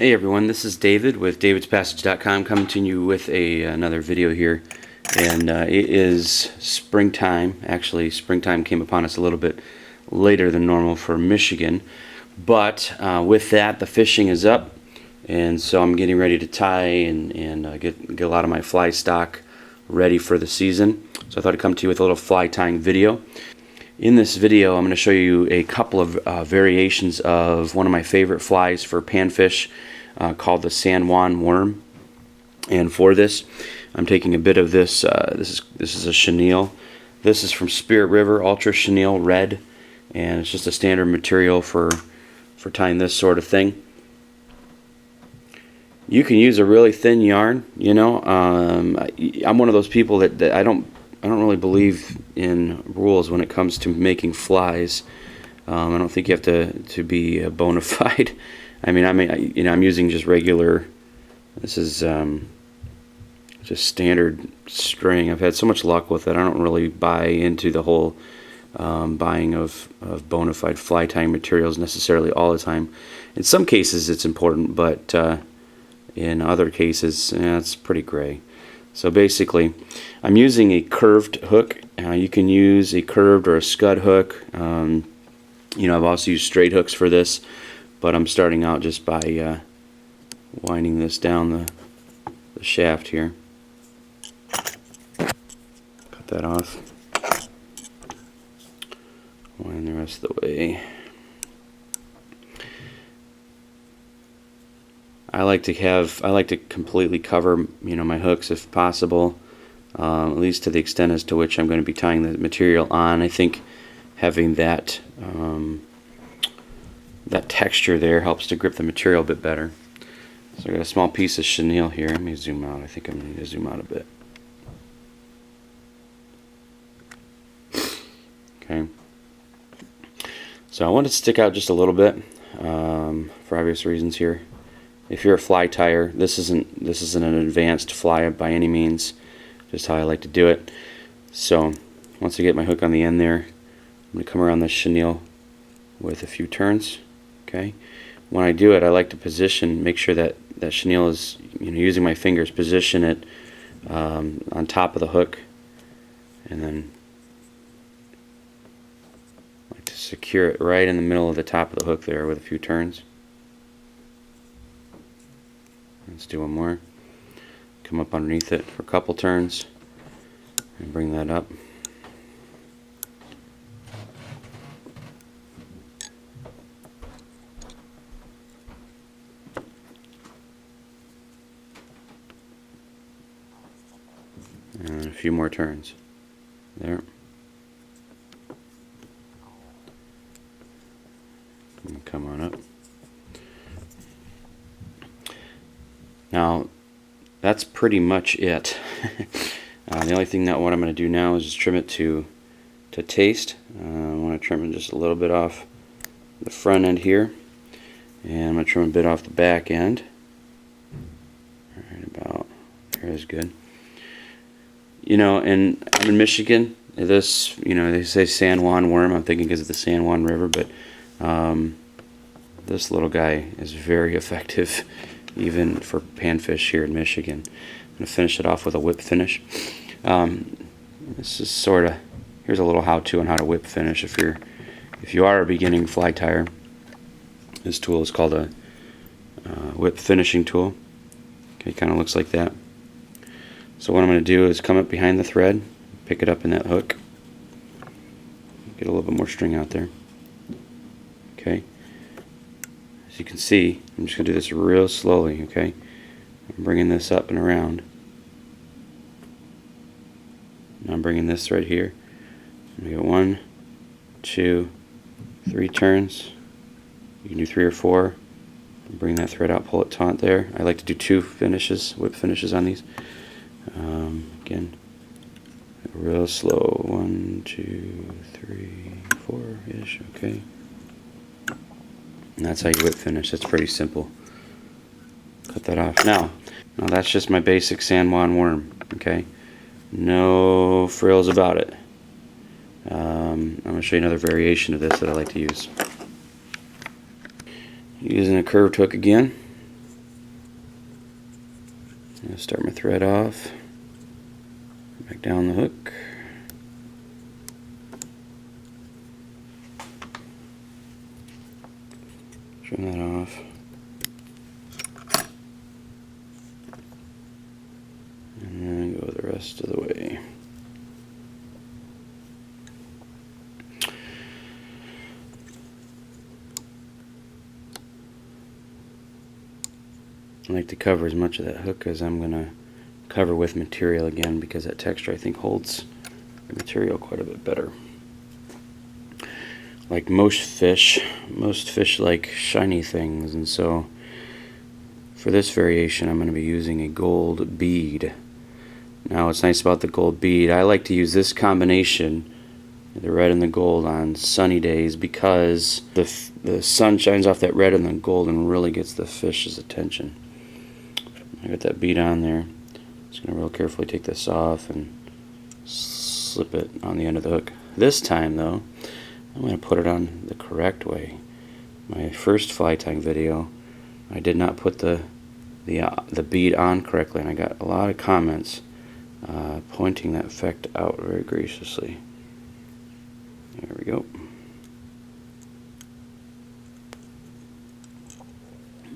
Hey everyone, this is David with davidspassage.com coming to you with another video here. And it is springtime. Actually, springtime came upon us a little bit later than normal for Michigan. But with that, the fishing is up. And so I'm getting ready to tie and get a lot of my fly stock ready for the season. So I thought I'd come to you with a little fly tying video. In this video, I'm going to show you a couple of variations of one of my favorite flies for panfish called the San Juan Worm. And for this, I'm taking a bit of this. This is a chenille. This is from Spirit River, Ultra Chenille Red, and it's just a standard material for tying this sort of thing. You can use a really thin yarn. You know, I'm one of those people that I don't really believe in rules when it comes to making flies. I don't think you have to be bona fide. I'm using just regular. This is just standard string. I've had so much luck with it. I don't really buy into the whole buying of bona fide fly tying materials necessarily all the time. In some cases it's important, but in other cases it's pretty gray. So basically, I'm using a curved hook. You can use a curved or a scud hook. I've also used straight hooks for this, but I'm starting out just by winding this down the shaft here. Cut that off. Wind the rest of the way. I like to completely cover, my hooks if possible, at least to the extent as to which I'm going to be tying the material on. I think having that texture there helps to grip the material a bit better. So I got a small piece of chenille here. Let me zoom out. I think I'm going to need to zoom out a bit. Okay. So I want it to stick out just a little bit for obvious reasons here. If you're a fly tyer, this isn't an advanced fly by any means, just how I like to do it. So once I get my hook on the end there, I'm going to come around this chenille with a few turns. Okay. When I do it, I like to make sure that chenille is, using my fingers, position it on top of the hook, and then I like to secure it right in the middle of the top of the hook there with a few turns. Let's do one more. Come up underneath it for a couple turns and bring that up. And a few more turns. There. And come on up. Now, that's pretty much it. The only thing what I'm going to do now is just trim it to taste. I want to trim it just a little bit off the front end here, and I'm going to trim a bit off the back end. Right about there is good. And I'm in Michigan. This, they say San Juan Worm. I'm thinking because of the San Juan River, but this little guy is very effective, even for panfish here in Michigan. I'm going to finish it off with a whip finish. This is here's a little how-to on how to whip finish if you are a beginning fly tyer. This tool is called a whip finishing tool. Okay, kind of looks like that. So what I'm going to do is come up behind the thread, pick it up in that hook, get a little bit more string out there. Okay. As you can see, I'm just going to do this real slowly, okay? I'm bringing this up and around. Now I'm bringing this right here. We got 1, 2, 3 turns. You can do 3 or 4. Bring that thread out, pull it taut there. I like to do 2 finishes, whip finishes on these. Again, real slow. 1, 2, 3, 4-ish, okay? And that's how you whip finish. That's pretty simple. Cut that off. Now that's just my basic San Juan Worm, okay? No frills about it. I'm going to show you another variation of this that I like to use. Using a curved hook again. I'm going to start my thread off, back down the hook. Trim that off. And then go the rest of the way. I like to cover as much of that hook as I'm going to cover with material again, because that texture I think holds the material quite a bit better. Like most fish like shiny things, and so for this variation I'm going to be using a gold bead. Now what's nice about the gold bead, I like to use this combination, the red and the gold, on sunny days, because the sun shines off that red and the gold and really gets the fish's attention. I got that bead on there. Just going to real carefully take this off and slip it on the end of the hook. This time though, I'm going to put it on the correct way. My first fly tying video, I did not put the bead on correctly, and I got a lot of comments pointing that fact out very graciously. There we go.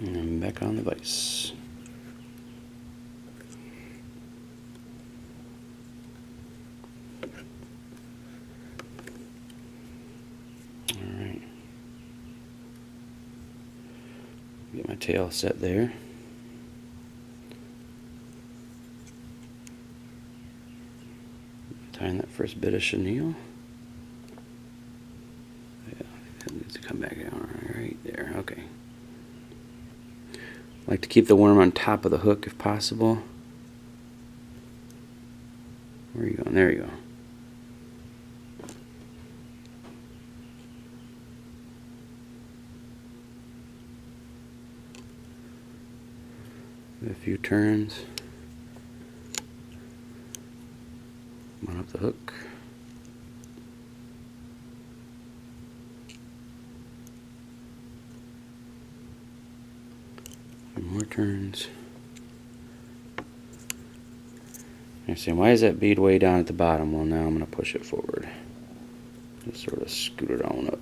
And back on the vise. Alright. Get my tail set there. Tying that first bit of chenille. Yeah, that needs to come back down right there. Okay. I like to keep the worm on top of the hook if possible. Where are you going? There you go. A few turns. Come on up the hook. A few more turns. You're saying, why is that bead way down at the bottom? Well, now I'm going to push it forward. Just sort of scoot it on up.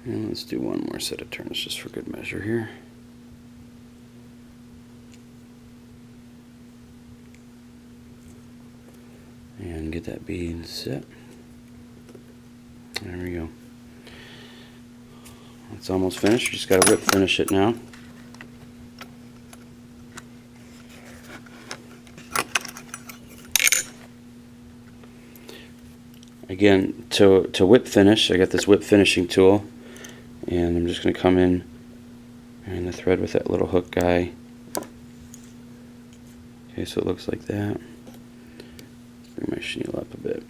And let's do one more set of turns just for good measure here. And get that bead set. There we go. It's almost finished. You just got to whip finish it now. Again, to whip finish, I got this whip finishing tool, and I'm just going to come in and the thread with that little hook guy. Okay, so it looks like that. Bring my chenille up a bit.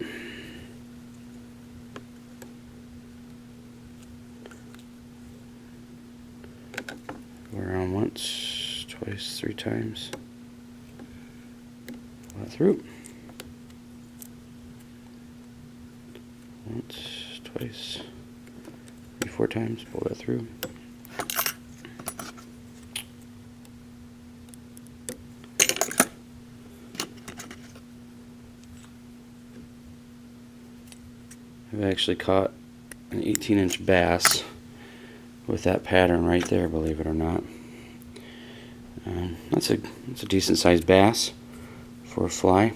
Go around once, twice, 3 times. Pull that through. Once, twice, 3, 4 times. Pull that through. I've actually caught an 18-inch bass with that pattern right there, believe it or not. That's a decent sized bass for a fly.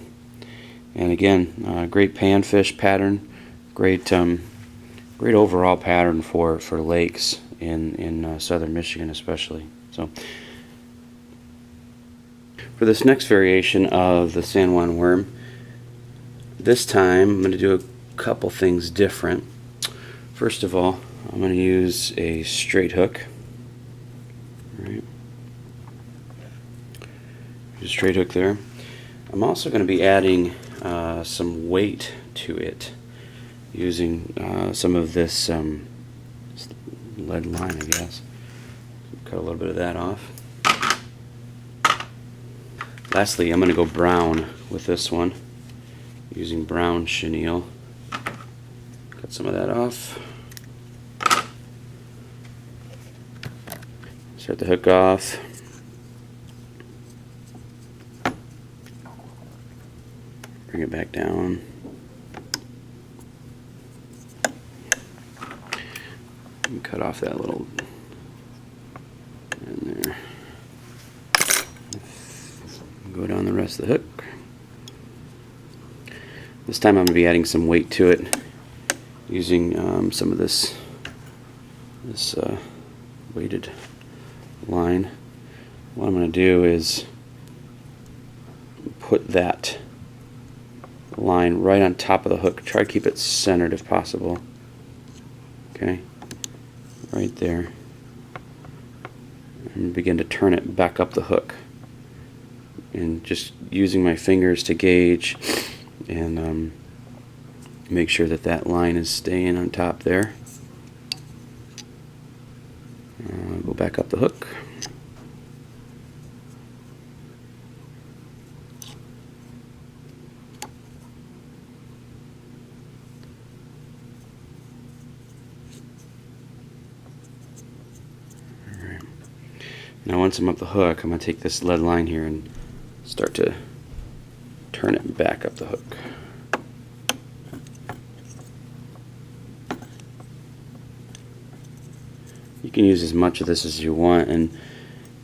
And again, great panfish pattern, great overall pattern for lakes in southern Michigan especially. So for this next variation of the San Juan Worm, this time I'm going to do a couple things different. First of all, I'm going to use a straight hook. Right. Use a straight hook there. I'm also going to be adding some weight to it using some of this lead line, I guess. Cut a little bit of that off. Lastly, I'm going to go brown with this one using brown chenille. Cut some of that off. Start the hook off. Bring it back down. And cut off that little in there. Go down the rest of the hook. This time I'm going to be adding some weight to it using some of this weighted line. What I'm going to do is put that line right on top of the hook. Try to keep it centered if possible. Okay, right there. And begin to turn it back up the hook. And just using my fingers to gauge and make sure that that line is staying on top there. Go back up the hook. Now once I'm up the hook, I'm going to take this lead line here and start to turn it back up the hook. You can use as much of this as you want, and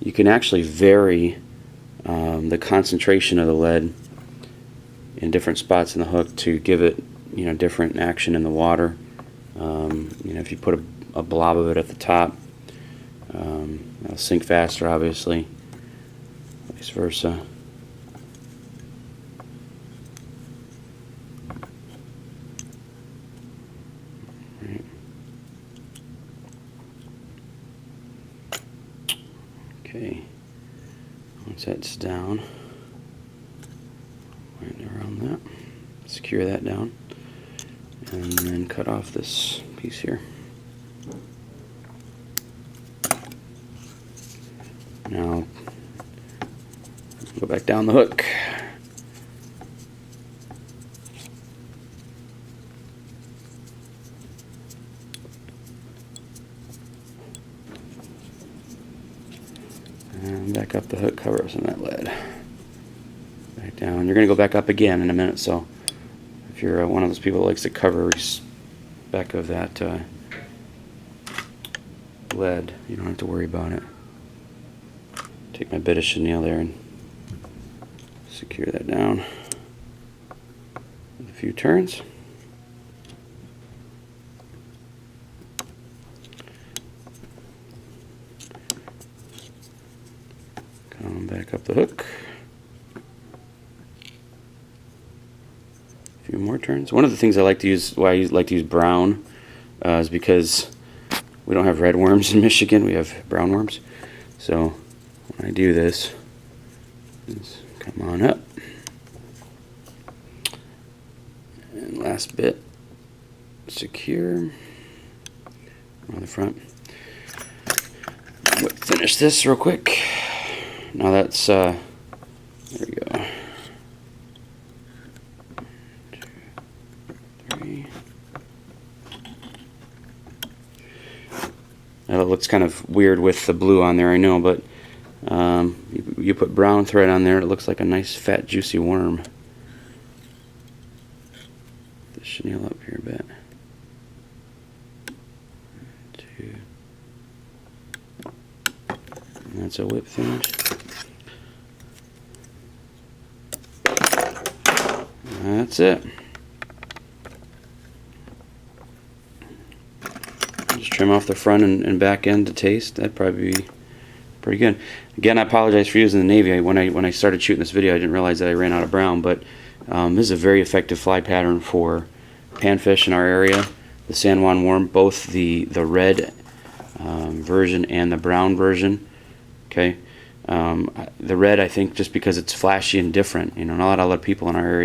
you can actually vary the concentration of the lead in different spots in the hook to give it, different action in the water. If you put a blob of it at the top, it'll sink faster, obviously, vice versa. Right. Okay, once that's down, right around that, secure that down, and then cut off this piece here. Now, go back down the hook. And back up the hook, cover some of that lead. Back down. You're going to go back up again in a minute, so if you're one of those people that likes to cover back of that lead, you don't have to worry about it. Take my bit of chenille there and secure that down with a few turns. Come back up the hook. A few more turns. One of the things I like to use, why I like to use brown, is because we don't have red worms in Michigan. We have brown worms. So when I do this, just come on up. And last bit, secure on the front. Finish this real quick. Now that's, there we go. 1, 2, 3. Now it looks kind of weird with the blue on there, I know, but you put brown thread on there, it looks like a nice fat juicy worm. The chenille up here a bit. 2. And that's a whip finish. That's it. Just trim off the front and back end to taste. That'd probably be pretty good. Again, I apologize for using the navy. When I started shooting this video, I didn't realize that I ran out of brown, but this is a very effective fly pattern for panfish in our area. The San Juan Worm, both the red version and the brown version. Okay, the red, I think, just because it's flashy and different. Not a lot of people in our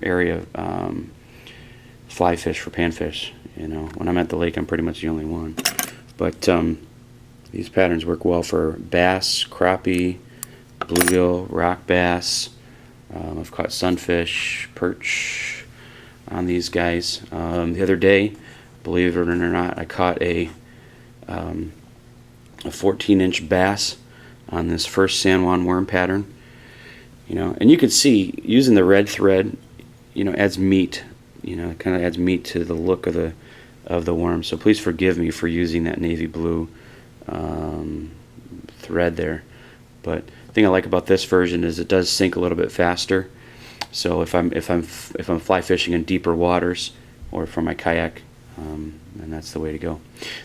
area fly fish for panfish. When I'm at the lake, I'm pretty much the only one. But these patterns work well for bass, crappie, bluegill, rock bass. I've caught sunfish, perch on these guys. The other day, believe it or not, I caught a a 14-inch bass on this first San Juan Worm pattern. And you can see using the red thread, adds meat. It kind of adds meat to the look of the worm. So please forgive me for using that navy blue thread there. But the thing I like about this version is it does sink a little bit faster. So if I'm fly fishing in deeper waters or for my kayak, and that's the way to go.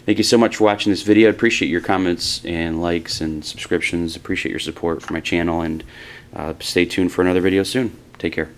Thank you so much for watching this video. I appreciate your comments and likes and subscriptions. Appreciate your support for my channel, and stay tuned for another video soon. Take care.